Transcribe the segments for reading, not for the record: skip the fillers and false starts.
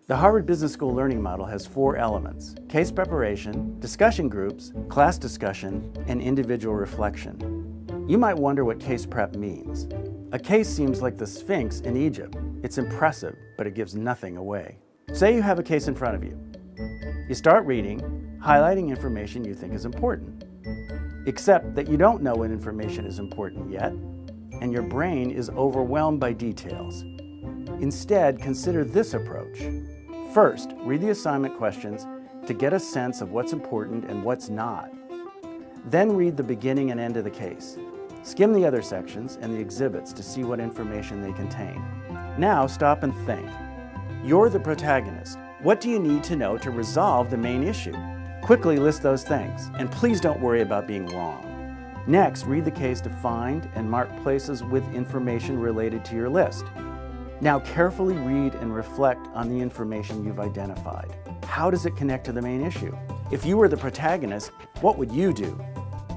The Harvard Business School learning model has 4 elements: case preparation, discussion groups, class discussion, and individual reflection. You might wonder what case prep means. A case seems like the Sphinx in Egypt. It's impressive, but it gives nothing away. Say you have a case in front of you. You start reading, highlighting information you think is important. Except that you don't know what information is important yet, and your brain is overwhelmed by details. Instead, consider this approach. First, read the assignment questions to get a sense of what's important and what's not. Then read the beginning and end of the case. Skim the other sections and the exhibits to see what information they contain. Now stop and think. You're the protagonist. What do you need to know to resolve the main issue? Quickly list those things, and please don't worry about being wrong. Next, read the case to find and mark places with information related to your list. Now carefully read and reflect on the information you've identified. How does it connect to the main issue? If you were the protagonist, what would you do?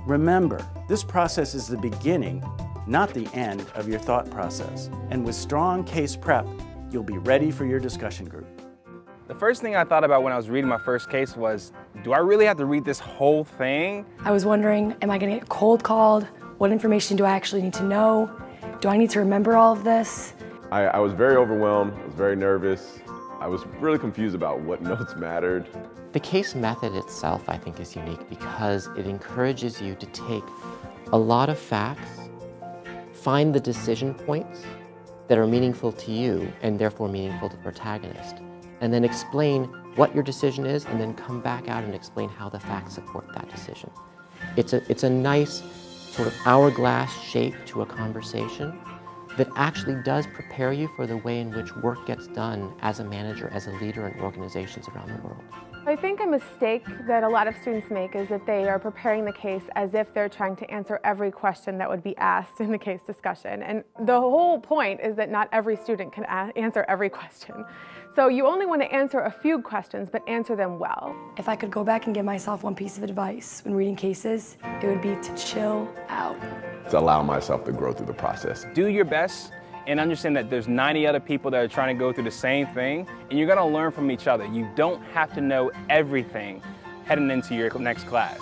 Remember, this process is the beginning, not the end of your thought process. And with strong case prep, you'll be ready for your discussion group. The first thing I thought about when I was reading my first case was, do I really have to read this whole thing? I was wondering, am I going to get cold called? What information do I actually need to know? Do I need to remember all of this? I was very overwhelmed, I was very nervous. I was really confused about what notes mattered. The case method itself, I think, is unique because it encourages you to take a lot of facts, find the decision points that are meaningful to you and therefore meaningful to the protagonist, and then explain what your decision is and then come back out and explain how the facts support that decision. It's a nice sort of hourglass shape to a conversation that actually does prepare you for the way in which work gets done as a manager, as a leader in organizations around the world. I think a mistake that a lot of students make is that they are preparing the case as if they're trying to answer every question that would be asked in the case discussion. And the whole point is that not every student can answer every question. So you only want to answer a few questions, but answer them well. If I could go back and give myself one piece of advice when reading cases, it would be to chill out. To allow myself to grow through the process. Do your best and understand that there's 90 other people that are trying to go through the same thing, and you're going to learn from each other. You don't have to know everything heading into your next class.